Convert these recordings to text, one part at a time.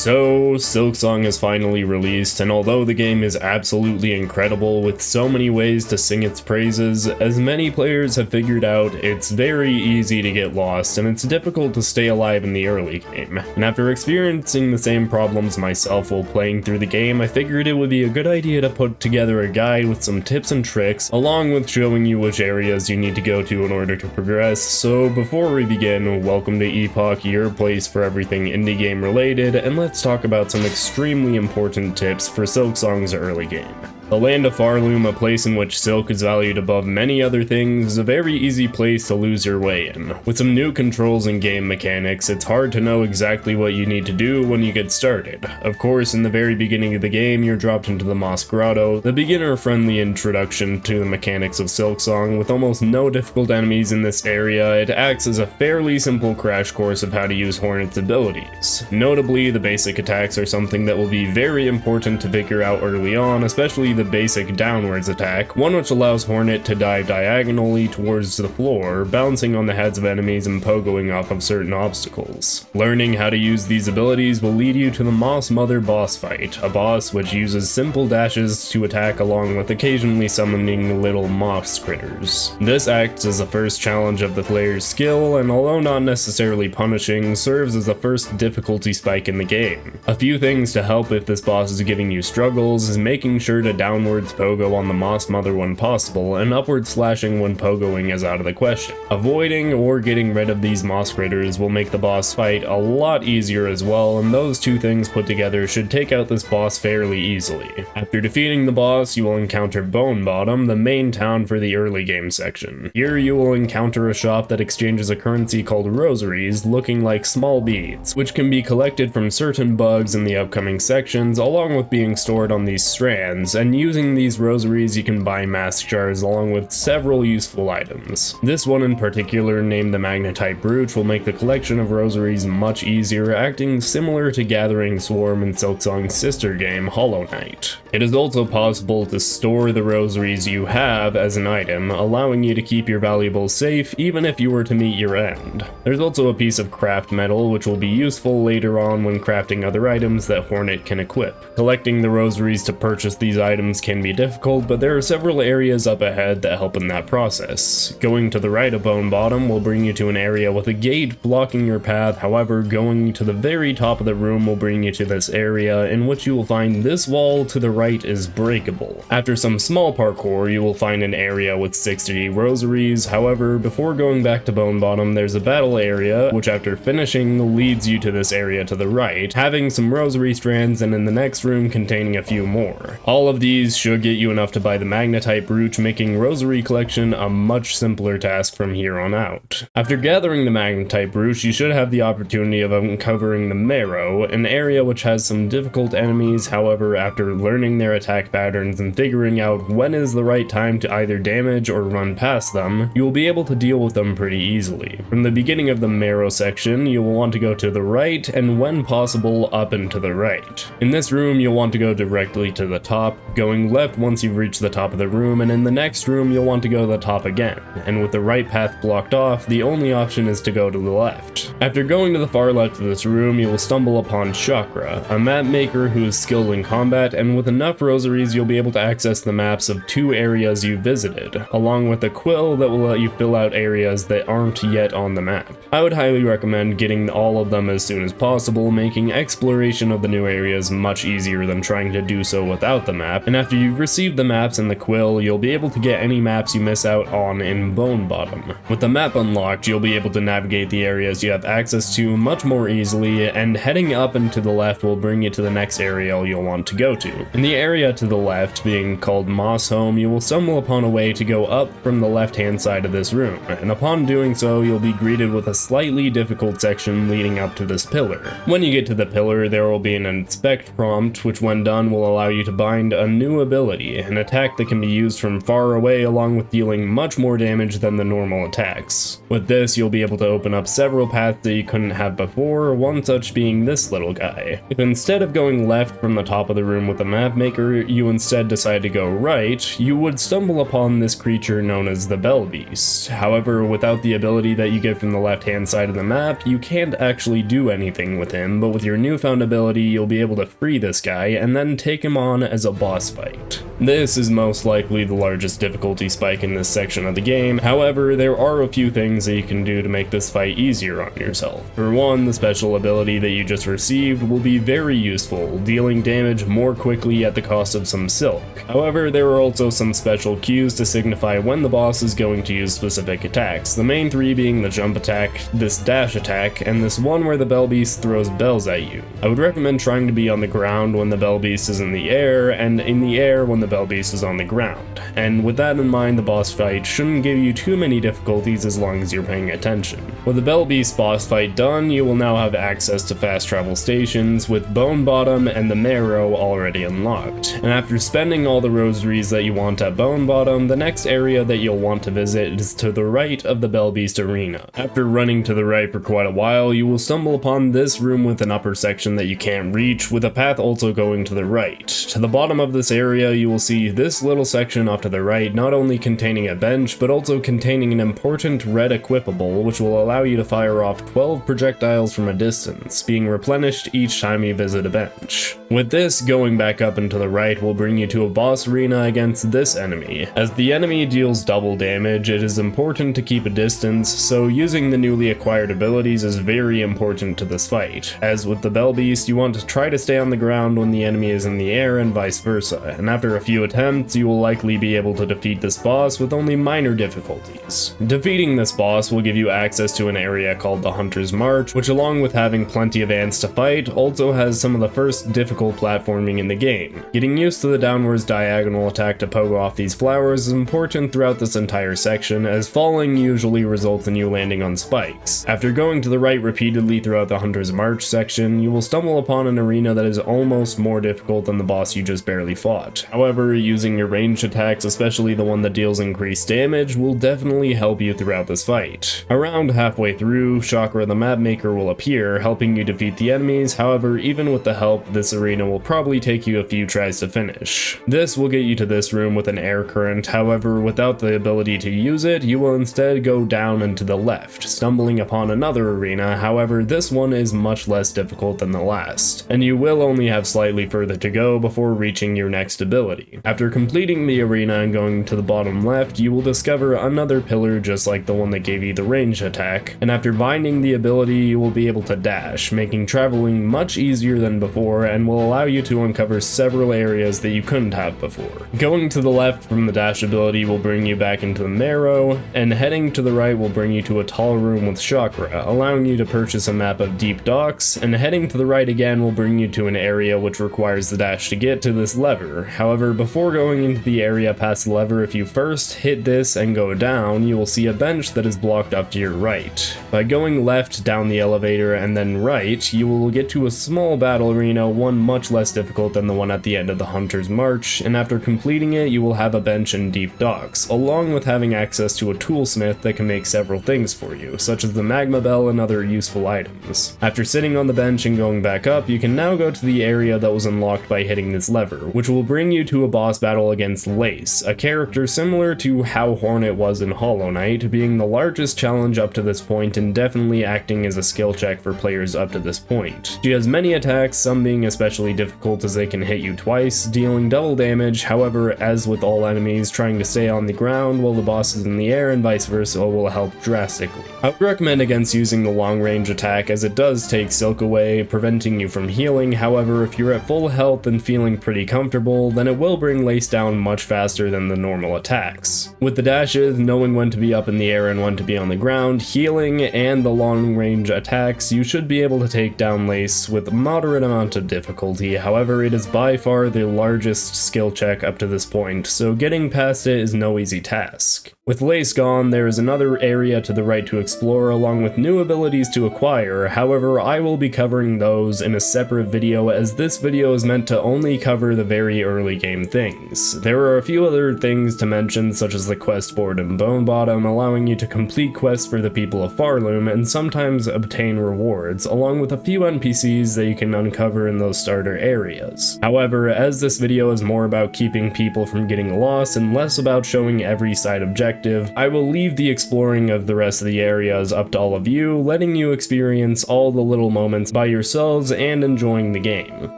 So, Silksong is finally released, and although the game is absolutely incredible with so many ways to sing its praises, as many players have figured out, it's very easy to get lost and it's difficult to stay alive in the early game. And after experiencing the same problems myself while playing through the game, I figured it would be a good idea to put together a guide with some tips and tricks, along with showing you which areas you need to go to in order to progress. So before we begin, welcome to Epoch, your place for everything indie game related, and let's talk about some extremely important tips for Silksong's early game. The land of Farloom, a place in which silk is valued above many other things, is a very easy place to lose your way in. With some new controls and game mechanics, it's hard to know exactly what you need to do when you get started. Of course, in the very beginning of the game, you're dropped into the Moss Grotto, the beginner-friendly introduction to the mechanics of Silksong. With almost no difficult enemies in this area, it acts as a fairly simple crash course of how to use Hornet's abilities. Notably, the basic attacks are something that will be very important to figure out early on, especially the basic downwards attack, one which allows Hornet to dive diagonally towards the floor, bouncing on the heads of enemies and pogoing off of certain obstacles. Learning how to use these abilities will lead you to the Moss Mother boss fight, a boss which uses simple dashes to attack along with occasionally summoning little moss critters. This acts as the first challenge of the player's skill, and although not necessarily punishing, serves as the first difficulty spike in the game. A few things to help if this boss is giving you struggles is making sure to downwards pogo on the Moss Mother when possible, and upward slashing when pogoing is out of the question. Avoiding or getting rid of these moss critters will make the boss fight a lot easier as well, and those two things put together should take out this boss fairly easily. After defeating the boss, you will encounter Bone Bottom, the main town for the early game section. Here you will encounter a shop that exchanges a currency called rosaries, looking like small beads, which can be collected from certain bugs in the upcoming sections, along with being stored on these strands, and using these rosaries you can buy mask jars along with several useful items. This one in particular, named the Magnetite Brooch, will make the collection of rosaries much easier, acting similar to Gathering Swarm in Silksong's sister game, Hollow Knight. It is also possible to store the rosaries you have as an item, allowing you to keep your valuables safe even if you were to meet your end. There's also a piece of craft metal which will be useful later on when crafting other items that Hornet can equip. Collecting the rosaries to purchase these items can be difficult, but there are several areas up ahead that help in that process. Going to the right of Bone Bottom will bring you to an area with a gate blocking your path. However, going to the very top of the room will bring you to this area in which you will find this wall to the right is breakable. After some small parkour, you will find an area with 60 rosaries. However, before going back to Bone Bottom, there's a battle area which after finishing leads you to this area to the right, having some rosary strands, and in the next room containing a few more. All of these should get you enough to buy the Magnetite Brooch, making rosary collection a much simpler task from here on out. After gathering the Magnetite Brooch, you should have the opportunity of uncovering the Marrow, an area which has some difficult enemies. However, after learning their attack patterns and figuring out when is the right time to either damage or run past them, you will be able to deal with them pretty easily. From the beginning of the Marrow section, you will want to go to the right, and when possible, up and to the right. In this room, you'll want to go directly to the top, going left once you've reached the top of the room, and in the next room you'll want to go to the top again, and with the right path blocked off, the only option is to go to the left. After going to the far left of this room, you will stumble upon Chakra, a map maker who is skilled in combat, and with enough rosaries you'll be able to access the maps of 2 areas you visited, along with a quill that will let you fill out areas that aren't yet on the map. I would highly recommend getting all of them as soon as possible, making exploration of the new areas much easier than trying to do so without the map, and after you've received the maps and the quill, you'll be able to get any maps you miss out on in Bone Bottom. With the map unlocked, you'll be able to navigate the areas you have access to much more easily, and heading up and to the left will bring you to the next area you'll want to go to. In the area to the left, being called Moss Home, you will stumble upon a way to go up from the left-hand side of this room, and upon doing so, you'll be greeted with a slightly difficult section leading up to this pillar. When you get to the pillar, there will be an inspect prompt, which when done will allow you to bind a new ability, an attack that can be used from far away along with dealing much more damage than the normal attacks. With this, you'll be able to open up several paths that you couldn't have before, one such being this little guy. If instead of going left from the top of the room with the map, map maker you instead decide to go right, you would stumble upon this creature known as the Bell Beast. However, without the ability that you get from the left-hand side of the map, you can't actually do anything with him, but with your newfound ability, you'll be able to free this guy and then take him on as a boss fight. This is most likely the largest difficulty spike in this section of the game. However, there are a few things that you can do to make this fight easier on yourself. For one, the special ability that you just received will be very useful, dealing damage more quickly at the cost of some silk. However, there are also some special cues to signify when the boss is going to use specific attacks, the main three being the jump attack, this dash attack, and this one where the Bell Beast throws bells at you. I would recommend trying to be on the ground when the Bell Beast is in the air, and in the air when the Bell Beast is on the ground. And with that in mind, the boss fight shouldn't give you too many difficulties as long as you're paying attention. With the Bell Beast boss fight done, you will now have access to fast travel stations, with Bone Bottom and the Marrow already unlocked. And after spending all the rosaries that you want at Bone Bottom, the next area that you'll want to visit is to the right of the Bell Beast arena. After running to the right for quite a while, you will stumble upon this room with an upper section that you can't reach, with a path also going to the right. To the bottom of this area, you will see this little section off to the right, not only containing a bench, but also containing an important red equipable, which will allow you to fire off 12 projectiles from a distance, being replenished each time you visit a bench. With this, going back up and to the right will bring you to a boss arena against this enemy. As the enemy deals double damage, it is important to keep a distance, so using the newly acquired abilities is very important to this fight. As with the Bell Beast, you want to try to stay on the ground when the enemy is in the air and vice versa, and after a few attempts, you will likely be able to defeat this boss with only minor difficulties. Defeating this boss will give you access to an area called the Hunter's March, which along with having plenty of ants to fight, also has some of the first difficult platforming in the game. Getting used to the downwards diagonal attack to pogo off these flowers is important throughout this entire section, as falling usually results in you landing on spikes. After going to the right repeatedly throughout the Hunter's March section, you will stumble upon an arena that is almost more difficult than the boss you just barely fought. However, using your ranged attacks, especially the one that deals increased damage, will definitely help you throughout this fight. Around halfway through, Chakra the map maker will appear, helping you defeat the enemies. However, even with the help, this arena will probably take you a few tries to finish. This will get you to this room with an air current. However, without the ability to use it, you will instead go down and to the left, stumbling upon another arena. However, this one is much less difficult than the last, and you will only have slightly further to go before reaching your next ability. After completing the arena and going to the bottom left, you will discover another pillar just like the one that gave you the ranged attack, and after binding the ability, you will be able to dash, making traveling much easier than before and will allow you to uncover several areas that you couldn't have before. Going to the left from the dash ability will bring you back into the Marrow, and heading to the right will bring you to a tall room with Chakra, allowing you to purchase a map of Deep Docks, and heading to the right again will bring you to an area which requires the dash to get to this lever. However, before going into the area past the lever, if you first hit this and go down, you will see a bench that is blocked up to your right. By going left down the elevator and then right, you will get to a small battle arena, one much less difficult than the one at the end of the Hunter's March, and after completing it, you will have a bench in Deep Docks, along with having access to a toolsmith that can make several things for you, such as the magma bell and other useful items. After sitting on the bench and going back up, you can now go to the area that was unlocked by hitting this lever, which will bring you to a boss battle against Lace, a character similar to how Hornet was in Hollow Knight, being the largest challenge up to this point and definitely acting as a skill check for players up to this point. She has many attacks, some being especially difficult as they can hit you twice, dealing double damage. However, as with all enemies, trying to stay on the ground while the boss is in the air and vice versa will help drastically. I would recommend against using the long range attack, as it does take silk away, preventing you from healing. However, if you're at full health and feeling pretty comfortable, then it will bring Lace down much faster than the normal attacks. With the dashes, knowing when to be up in the air and when to be on the ground, healing, and the long range attacks, you should be able to take down Lace with a moderate amount of difficulty. However, it is by far the largest skill check up to this point, so getting past it is no easy task. With Lace gone, there is another area to the right to explore along with new abilities to acquire, however I will be covering those in a separate video as this video is meant to only cover the very early game things. There are a few other things to mention such as the quest board in Bone Bottom allowing you to complete quests for the people of Farloom and sometimes obtain rewards, along with a few NPCs that you can uncover in those starter areas. However, as this video is more about keeping people from getting lost and less about showing every side objective, I will leave the exploring of the rest of the areas up to all of you, letting you experience all the little moments by yourselves and enjoying the game.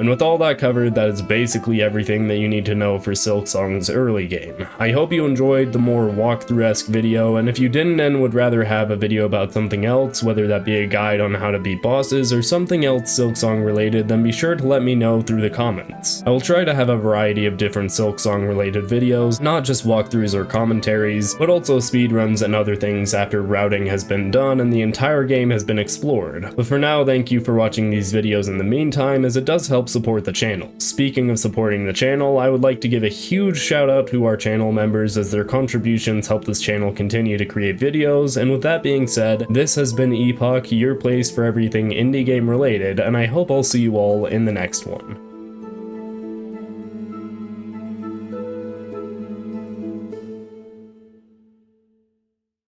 And with all that covered, that is basically everything that you need to know for Silksong's early game. I hope you enjoyed the more walkthrough-esque video, and if you didn't and would rather have a video about something else, whether that be a guide on how to beat bosses or something else Silksong related, then be sure to let me know through the comments. I will try to have a variety of different Silksong related videos, not just walkthroughs or commentaries, but also speedruns and other things after routing has been done and the entire game has been explored. But for now, thank you for watching these videos in the meantime, as it does help support the channel. Speaking of supporting the channel, I would like to give a huge shout out to our channel members as their contributions help this channel continue to create videos, and with that being said, this has been Epoch, your place for everything indie game related, and I hope I'll see you all in the next one.